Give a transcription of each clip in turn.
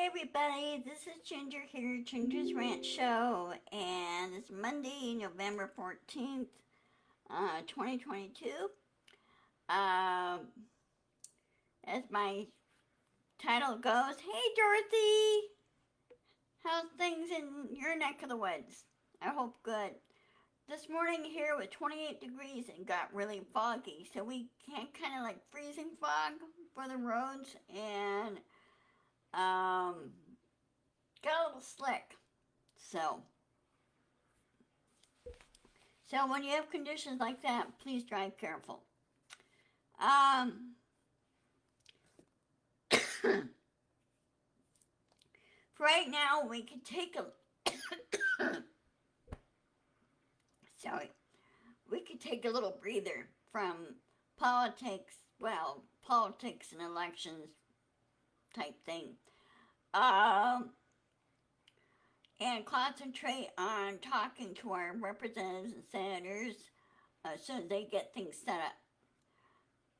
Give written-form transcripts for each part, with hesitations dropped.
everybody, this is Ginger here, Ginger's Rant Show, and it's Monday, November 14th, 2022. Um, as my title goes, hey Dorothy, how's things in your neck of the woods? I hope good. This morning here was 28 degrees and got really foggy, so we had kind of like freezing fog for the roads, and got a little slick. So, so when you have conditions like that, please drive careful. For right now, we could take a sorry, we could take a little breather from politics. Well, politics and elections type thing. Um, and concentrate on talking to our representatives and senators as soon as they get things set up.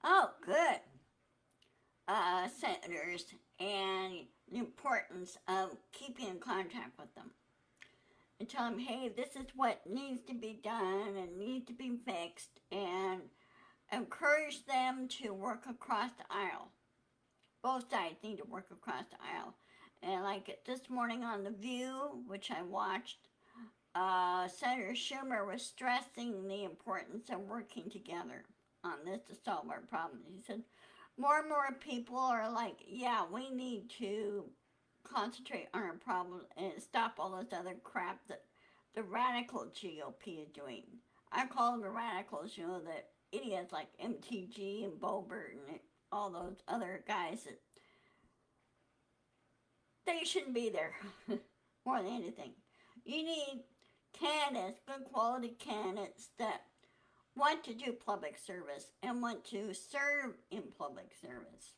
Oh, good. Senators and the importance of keeping in contact with them and tell them, hey, this is what needs to be done and needs to be fixed, and encourage them to work across the aisle. Both sides need to work across the aisle. And like this morning on The View, which I watched, Senator Schumer was stressing the importance of working together on this to solve our problems. He said, more and more people are like, yeah, we need to concentrate on our problems and stop all this other crap that the radical GOP is doing. I call them the radicals, the idiots like MTG and Boebert and all those other guys that they shouldn't be there more than anything. You need candidates, good quality candidates that want to do public service and want to serve in public service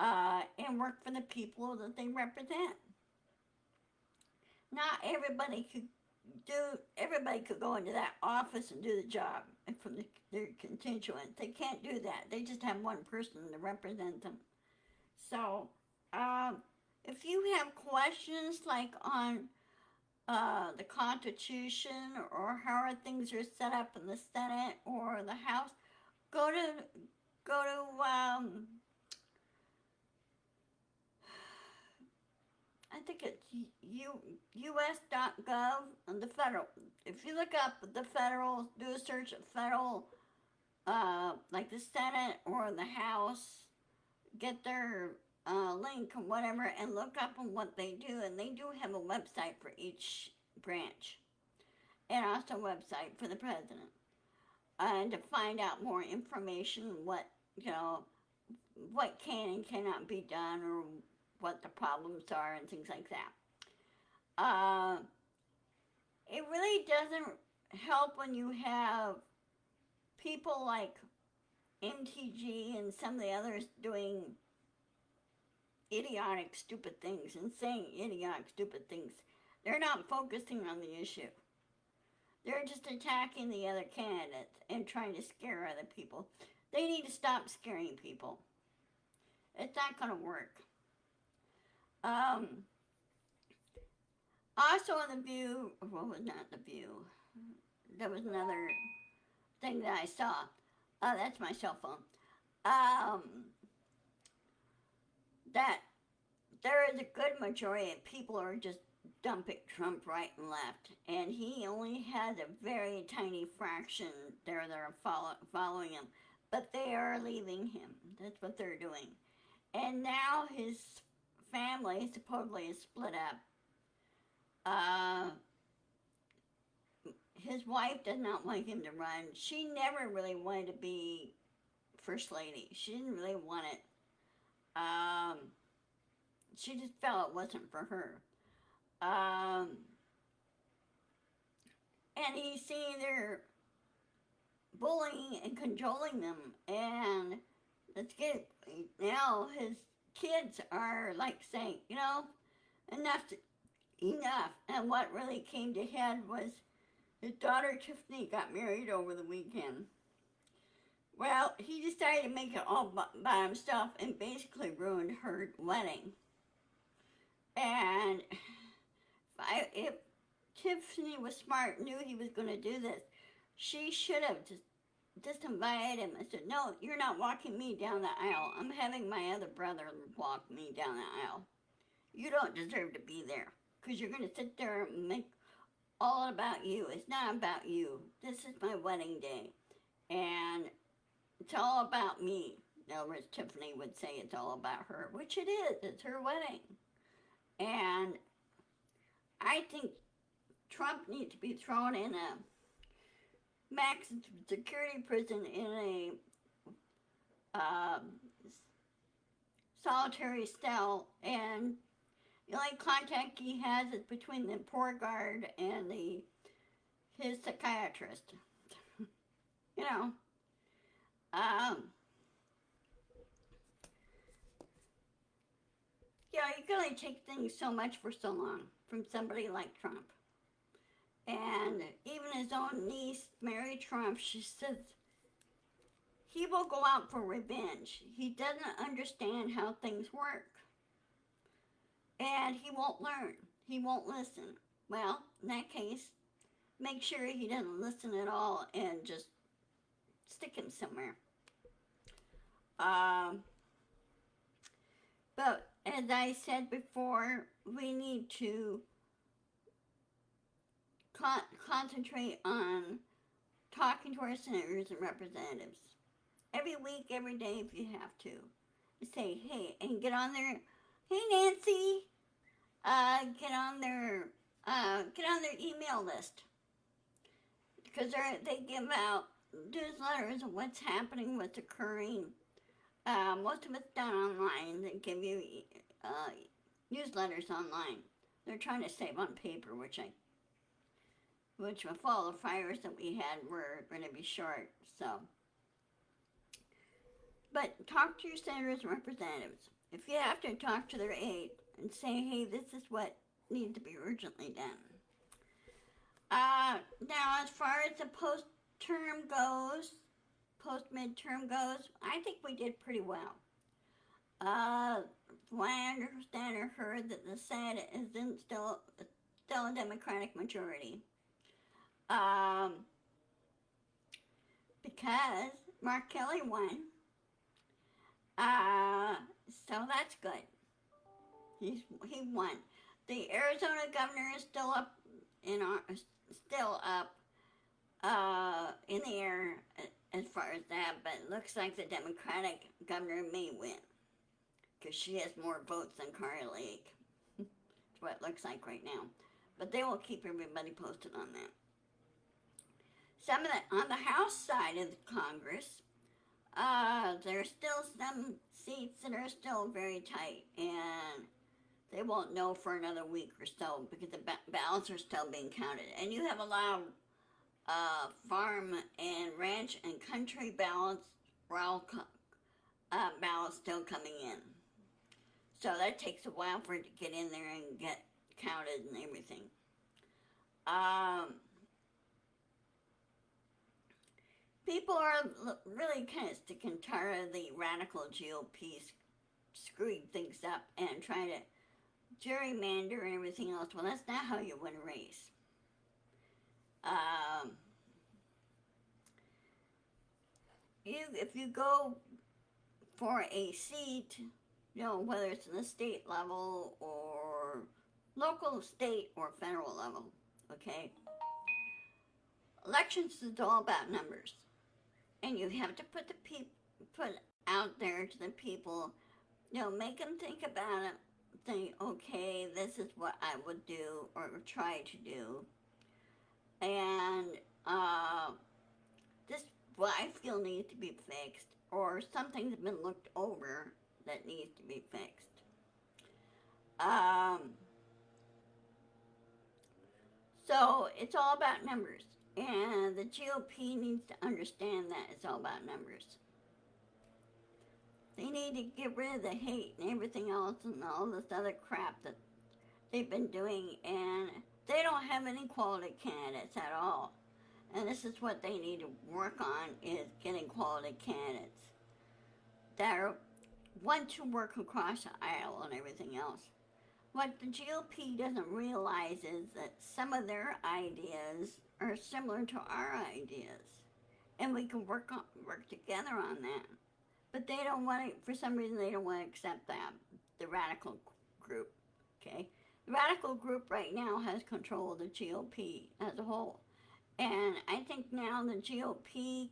and work for the people that they represent. Not everybody could go into that office and do the job from their constituents. They can't do that. They just have one person to represent them. So, if you have questions like on the Constitution or how things are set up in the Senate or the House, go to I think it's us.gov and the federal. If you look up the federal, do a search of federal, like the Senate or the House, get their link or whatever, and look up on what they do. And they do have a website for each branch, and also a website for the president, and to find out more information, what what can and cannot be done, or what the problems are, and things like that. It really doesn't help when you have people like MTG and some of the others doing idiotic, stupid things and saying idiotic, stupid things. They're not focusing on the issue. They're just attacking the other candidates and trying to scare other people. They need to stop scaring people. It's not going to work. Also on The View, well, was not The View. There was another thing that I saw. That's my cell phone. That there is a good majority of people are just dumping Trump right and left, and he only has a very tiny fraction there that are following him, but they are leaving him. That's what they're doing. And now his family supposedly is split up. His wife does not want him to run. She never really wanted to be first lady. She didn't really want it. She just felt it wasn't for her. And he's seeing they're bullying and cajoling them, and let's get it. Now his kids are like saying, enough. And what really came to head was his daughter Tiffany got married over the weekend. Well, he decided to make it all by himself and basically ruined her wedding. And if Tiffany was smart, knew he was going to do this, she should have just invited him and said, "No, you're not walking me down the aisle. I'm having my other brother walk me down the aisle. You don't deserve to be there because you're going to sit there and make all about you. It's not about you. This is my wedding day, and it's all about me." In other words, Tiffany would say it's all about her, which it is. It's her wedding. And I think Trump needs to be thrown in a max security prison in a um, solitary cell, and the only contact he has is between the poor guard and his psychiatrist. You know, um, you can only take things so much for so long from somebody like Trump. And even his own niece, Mary Trump, she says he will go out for revenge. He doesn't understand how things work. And he won't learn. He won't listen. Well, in that case, make sure he doesn't listen at all and just stick him somewhere. But as I said before, we need to concentrate on talking to our senators and representatives every week, every day if you have to. Say, hey, and get on their, hey Nancy, get on their email list, because they give out newsletters of what's happening, what's occurring. Most of it's done online. They give you newsletters online. They're trying to save on paper, which with all the fires that we had, we're going to be short. So, but talk to your senators and representatives. If you have to, talk to their aide and say, hey, this is what needs to be urgently done. Now, as far as the post-midterm goes, I think we did pretty well. From what I understand or heard, that the Senate is still a Democratic majority. Because Mark Kelly won. So that's good. He won. The Arizona governor is still up in the air as far as that, but it looks like the Democratic governor may win because she has more votes than Carly Lake. That's what it looks like right now. But they will keep everybody posted on that. On the House side of the Congress, there's still some seats that are still very tight, and they won't know for another week or so because the ballots are still being counted. And you have a lot of farm and ranch and country ballots, ballots still coming in. So that takes a while for it to get in there and get counted and everything. People are really kind of sick and tired of the radical GOP screwing things up and trying to gerrymander and everything else. Well, that's not how you win a race. If you go for a seat, whether it's in the state level or local, state, or federal level, okay? Elections is all about numbers. And you have to put out there to the people, make them think about it, think, okay, this is what I would do or try to do. And this what I feel needs to be fixed, or something's been looked over that needs to be fixed. So it's all about numbers. And the GOP needs to understand that it's all about numbers. They need to get rid of the hate and everything else and all this other crap that they've been doing. And they don't have any quality candidates at all. And this is what they need to work on, is getting quality candidates that want to work across the aisle and everything else. What the GOP doesn't realize is that some of their ideas are similar to our ideas, and we can work together on that. But they don't want to. For some reason, they don't want to accept that. The radical group, okay. The radical group right now has control of the GOP as a whole, and I think now the GOP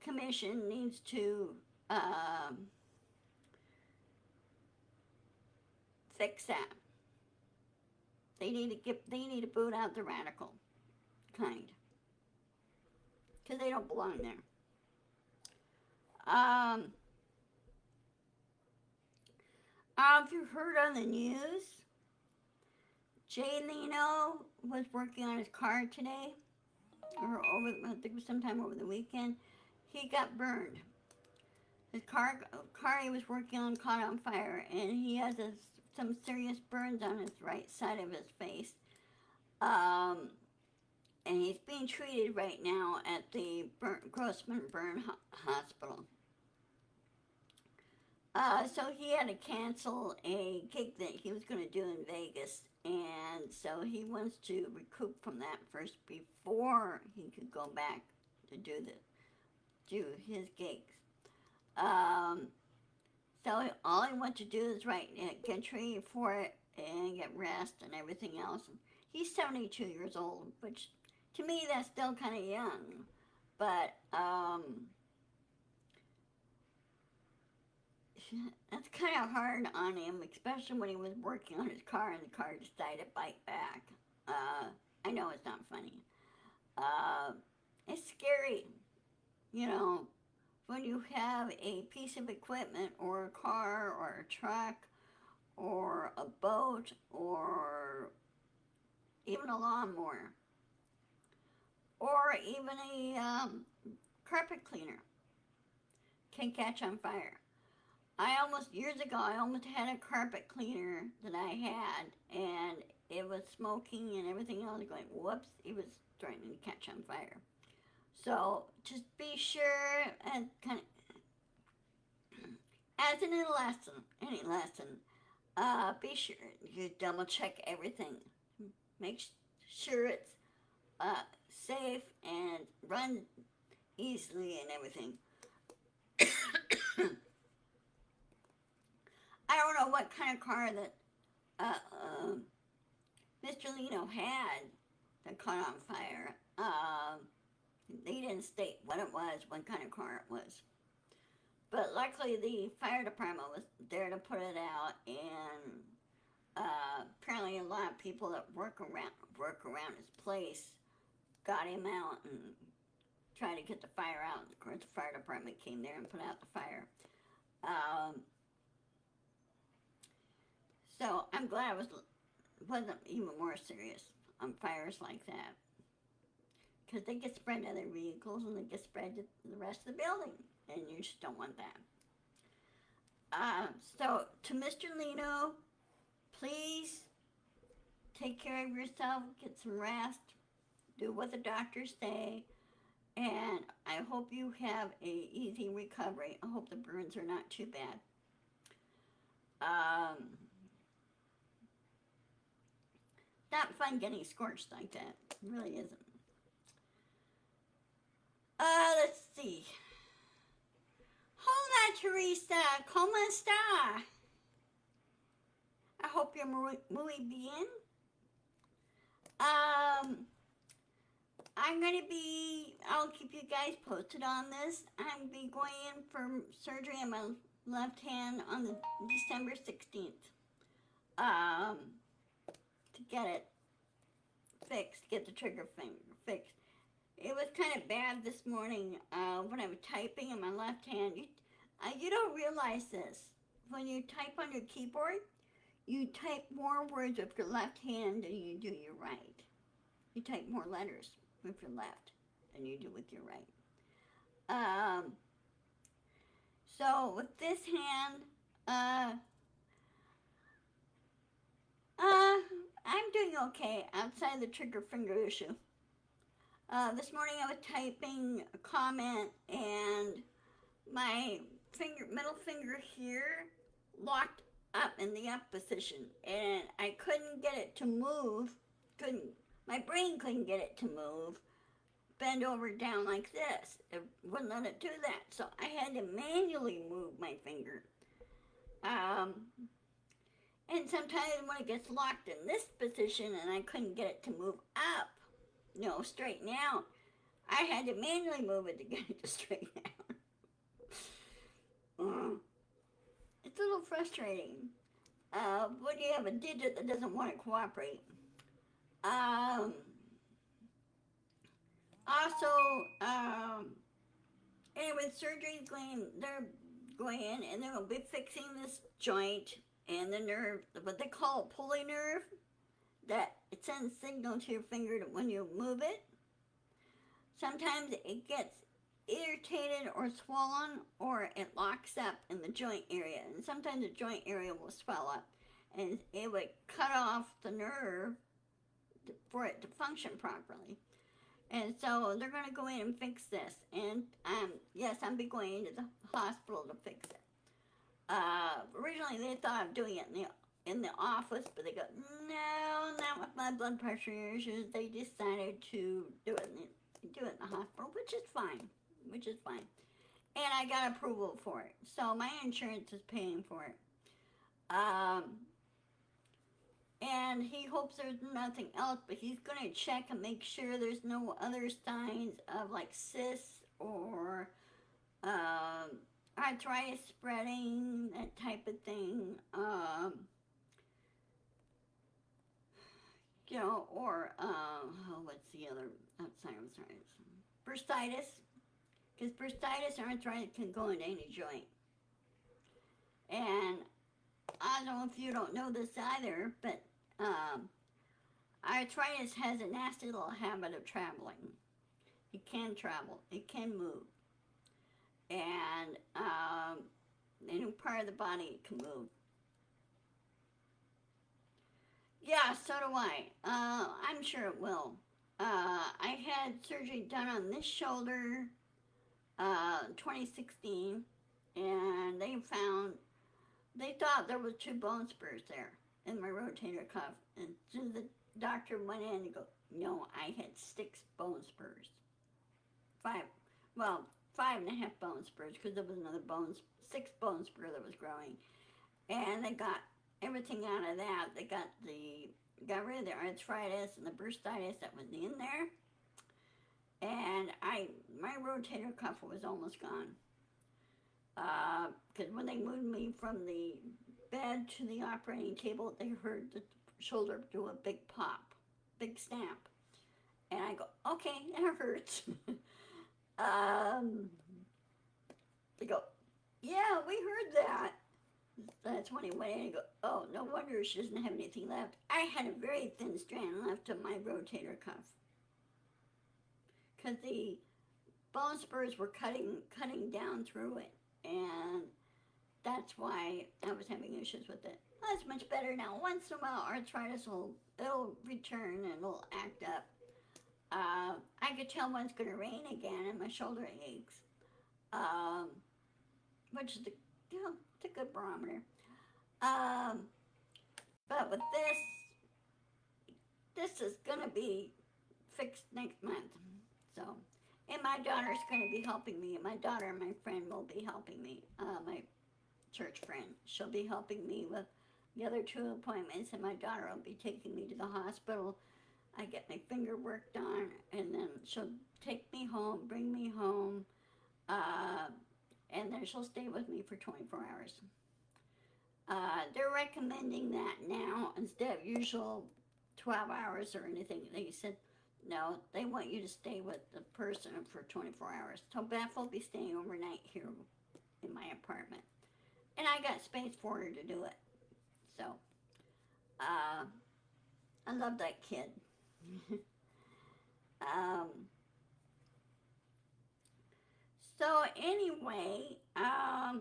commission needs to fix that. They need to boot out the radical kind because they don't belong there. If you heard on the news, Jay Leno was working on his car today, or I think it was sometime over the weekend. He got burned. His car he was working on caught on fire, and he has some serious burns on his right side of his face. And he's being treated right now at the Grossman Burn Hospital. So he had to cancel a gig that he was going to do in Vegas, and so he wants to recoup from that first before he could go back to do his gigs. So all he wants to do is get treated for it and get rest and everything else. He's 72 years old, which to me that's still kind of young, but that's kind of hard on him, especially when he was working on his car and the car decided to bite back. I know it's not funny. It's scary, you know, when you have a piece of equipment or a car or a truck or a boat or even a lawnmower or even a carpet cleaner can catch on fire. Years ago, I almost had a carpet cleaner that I had, and it was smoking and everything else going, whoops, it was starting to catch on fire. So just be sure, and kind of, as in any lesson, be sure you double check everything. Make sure it's safe and run easily and everything. I don't know what kind of car that Mr. Leno had that caught on fire. They didn't state what it was, what kind of car it was. But luckily the fire department was there to put it out, and apparently a lot of people that work around his place got him out and tried to get the fire out. Of course, the fire department came there and put out the fire. So I'm glad it wasn't even more serious on fires like that, because they get spread to other vehicles and they get spread to the rest of the building, and you just don't want that. So to Mr. Leno, please take care of yourself, get some rest, do what the doctors say, and I hope you have a easy recovery. I hope the burns are not too bad. Not fun getting scorched like that. It really isn't. Let's see. Hola, Teresa. ¿Cómo está? I hope you're muy bien. I'll keep you guys posted on this. I'm going to be going in for surgery on my left hand on the December 16th. To get it fixed, get the trigger finger fixed. It was kind of bad this morning when I was typing in my left hand. You don't realize this. When you type on your keyboard, you type more words with your left hand than you do your right. You type more letters with your left than you do with your right. So with this hand, I'm doing okay outside the trigger finger issue. This morning I was typing a comment and my middle finger here locked up in the up position, and I couldn't get it to move. Couldn't My brain couldn't get it to move. Bend over down like this. It wouldn't let it do that. So I had to manually move my finger. Um, and sometimes when it gets locked in this position and I couldn't get it to move up, straighten out, I had to manually move it to get it to straighten out. It's a little frustrating. When you have a digit that doesn't want to cooperate. Anyway, surgery's they're going in and they're going to be fixing this joint and the nerve, what they call a pulley nerve, that it sends signal to your finger when you move it. Sometimes it gets irritated or swollen, or it locks up in the joint area, and sometimes the joint area will swell up and it would cut off the nerve for it to function properly. And so they're going to go in and fix this. And yes, I'm be going into the hospital to fix it. Originally they thought of doing it in the office, but they go, no, not with my blood pressure issues. They decided to do it in the hospital, which is fine. And I got approval for it, so my insurance is paying for it. And he hopes there's nothing else, but he's going to check and make sure there's no other signs of like cysts or arthritis spreading, that type of thing. Or what's the other? Sorry. Bursitis. Because bursitis and arthritis can go into any joint. And I don't know if you don't know this either, but arthritis has a nasty little habit of traveling. It can travel. It can move. And any part of the body it can move. Yeah, so do I. I'm sure it will. I had surgery done on this shoulder 2016, and they thought there was 2 bone spurs there in my rotator cuff. And so the doctor went in and go, no, I had 6 bone spurs. 5.5 bone spurs, because there was another 6 bone spur that was growing. And they got everything out of that. They got rid of the arthritis and the bursitis that was in there. And my rotator cuff was almost gone. Because when they moved me from the bed to the operating table, they heard the shoulder do a big pop, big snap. And I go, okay, that hurts. They go, yeah, we heard that. That's when he went in and go, oh, no wonder she doesn't have anything left. I had a very thin strand left of my rotator cuff. Because the bone spurs were cutting down through it. And that's why I was having issues with it. Well, it's much better now. Once in a while, arthritis it'll return and it'll act up. I could tell when it's going to rain again and my shoulder aches. Which is it's a good barometer. But with this is going to be fixed next month. So, and my daughter's going to be helping me. My daughter and my friend will be helping me. My church friend. She'll be helping me with the other 2 appointments, and my daughter will be taking me to the hospital. I get my finger worked on, and then she'll take me home, bring me home, and then she'll stay with me for 24 hours. They're recommending that now instead of usual 12 hours or anything. They said, no, they want you to stay with the person for 24 hours. So Beth will be staying overnight here in my apartment. And I got space for her to do it. So, I love that kid. So anyway, I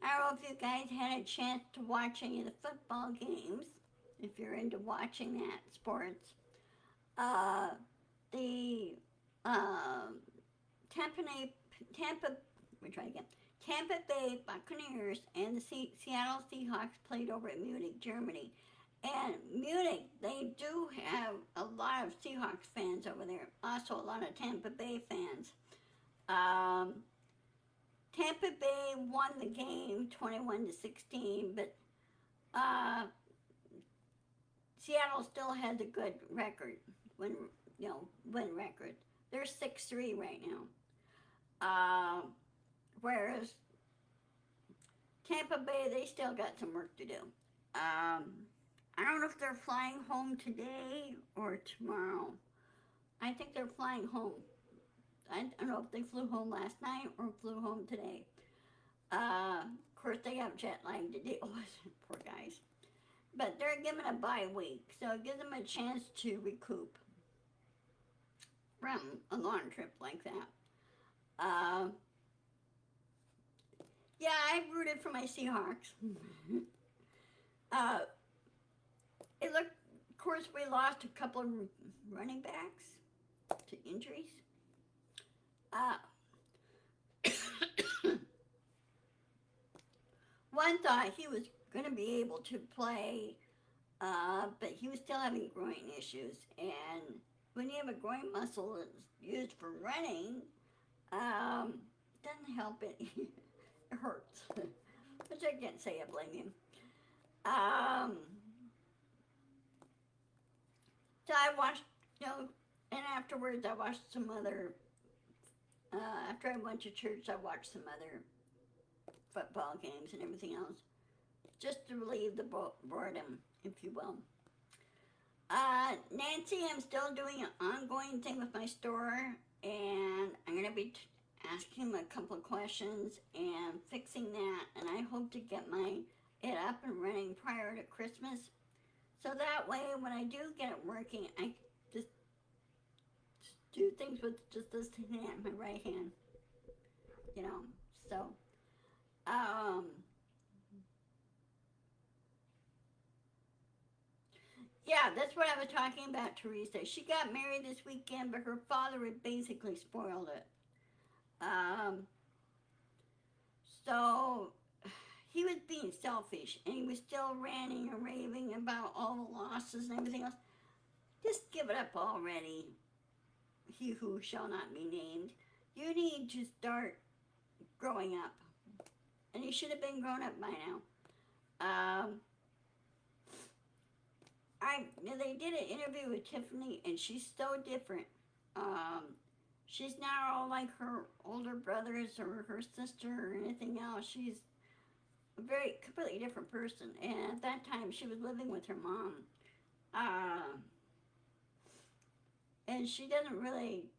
don't know if you guys had a chance to watch any of the football games, if you're into watching that sports. Tampa Bay Buccaneers and the Seattle Seahawks played over at Munich, Germany. And Munich, they do have a lot of Seahawks fans over there. Also, a lot of Tampa Bay fans. Um, Tampa Bay won the game 21-16, but uh, Seattle still has a good record, win record. They're 6-3 right now. Whereas Tampa Bay, they still got some work to do. I don't know if they're flying home today or tomorrow. I think they're flying home. I don't know if they flew home last night or flew home today. Of course, they have jet lag to deal with, poor guys. But they're given a bye week, so it gives them a chance to recoup from a long trip like that. Yeah, I rooted for my Seahawks. It looked, of course, we lost a couple of running backs to injuries. One thought he was going to be able to play, but he was still having groin issues. And when you have a groin muscle that's used for running, it doesn't help it. It hurts. Which I can't say I blame him. So I watched, and afterwards I watched some other, after I went to church, I watched some other football games and everything else, just to relieve the boredom, if you will. Nancy, I'm still doing an ongoing thing with my store, and I'm going to be asking him a couple of questions and fixing that, and I hope to get it up and running prior to Christmas. So that way, when I do get it working, I just do things with just this hand, my right hand. So, yeah, that's what I was talking about, Teresa. She got married this weekend, but her father had basically spoiled it. So he was being selfish, and he was still ranting and raving about all the losses and everything else. Just give it up already, he who shall not be named. You need to start growing up. And he should have been grown up by now. They did an interview with Tiffany, and she's so different. She's not all like her older brothers or her sister or anything else. She's a very completely different person. And at that time, she was living with her mom. And she doesn't really,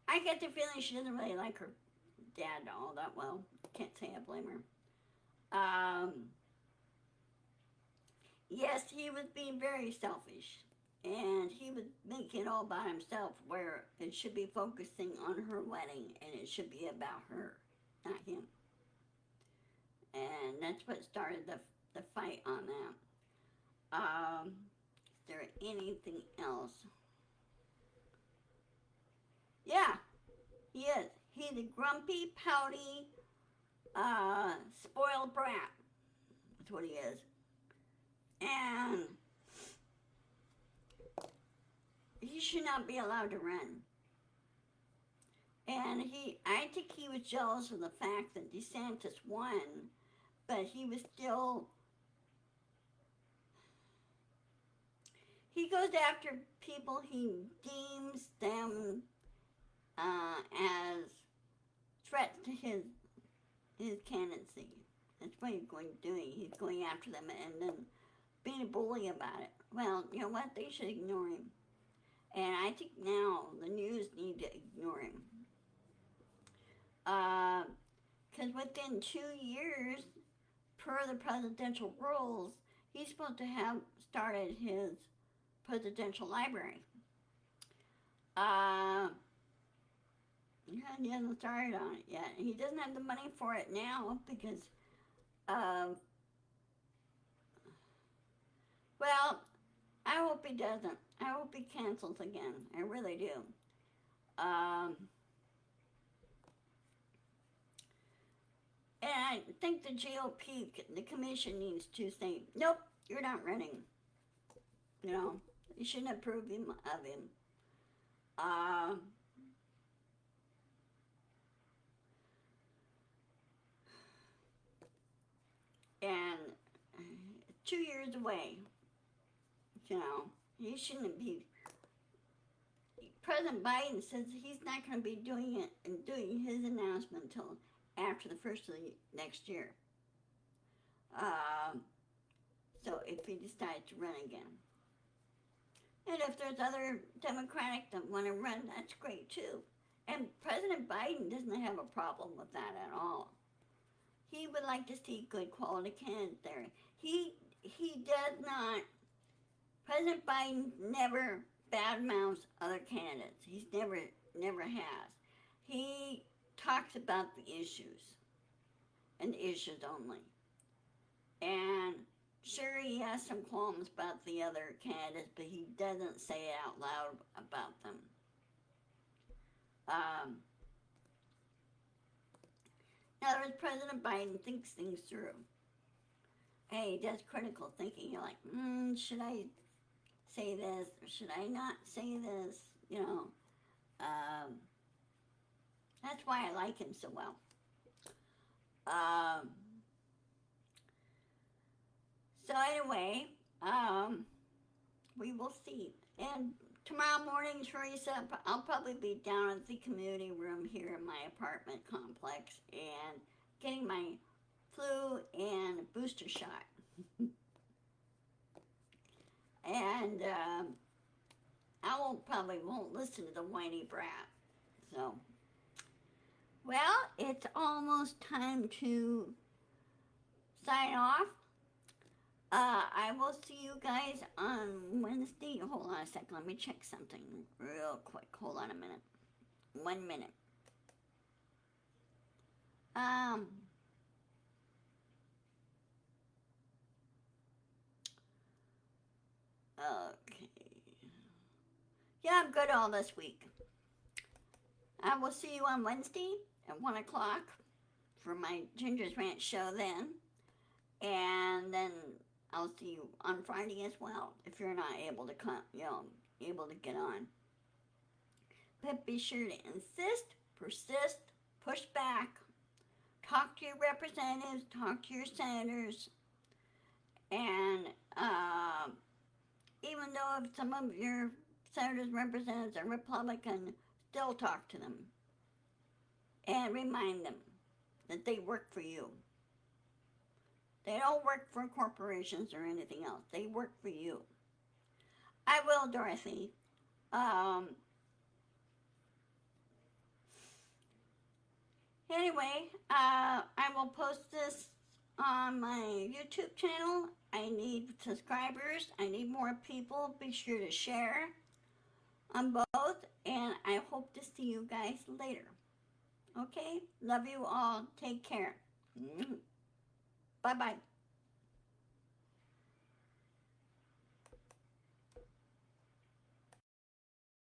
I get the feeling she doesn't really like her dad all that well. Can't say I blame her. Yes, he was being very selfish. And he was making it all by himself, where it should be focusing on her wedding, and it should be about her, not him. And that's what started the fight on that. Is there anything else? Yeah, he is. He's a grumpy, pouty, spoiled brat. That's what he is. And he should not be allowed to run. And I think he was jealous of the fact that DeSantis won, but he was still, he goes after people he deems them as threats to his candidacy. That's what he's going to do. He's going after them and then being a bully about it. Well, you know what? They should ignore him. And I think now the news need to ignore him. Because within 2 years, per the presidential rules, he's supposed to have started his presidential library. Yeah, he hasn't started on it yet. He doesn't have the money for it now because well, I hope he doesn't. I hope he cancels again. I really do. And I think the GOP, the commission needs to say, nope, you're not running. You know, you shouldn't approve him of him. Uh, and 2 years away, you know, he shouldn't be. President Biden says he's not going to be doing it and doing his announcement until after the first of the next year. Um, so if he decides to run again. And if there's other Democratic that want to run, that's great too. And President Biden doesn't have a problem with that at all. He would like to see good quality candidates there. He does not. President Biden never badmouths other candidates. He's never has. He talks about the issues and the issues only. And sure, he has some qualms about the other candidates, but he doesn't say it out loud about them. In other words, President Biden thinks things through. Hey, he does critical thinking. You're like, should I say this or should I not say this? You know, that's why I like him so well. So anyway, we will see. And tomorrow morning, Teresa, I'll probably be down at the community room here in my apartment complex and getting my flu and booster shot. And I probably won't listen to the whiny brat. So, well, it's almost time to sign off. I will see you guys on Wednesday. Hold on a second. Let me check something real quick. Hold on a minute. 1 minute. Okay. Yeah, I'm good all this week. I will see you on Wednesday at 1 o'clock for my Ginger's Rant show then. And then I'll see you on Friday as well if you're not able to come, able to get on. But be sure to insist, persist, push back, talk to your representatives, talk to your senators, and even though if some of your senators and representatives are Republican, still talk to them and remind them that they work for you. They don't work for corporations or anything else. They work for you. I will, Dorothy. Anyway, I will post this on my YouTube channel. I need subscribers. I need more people. Be sure to share on both. And I hope to see you guys later. Okay? Love you all. Take care. Bye-bye.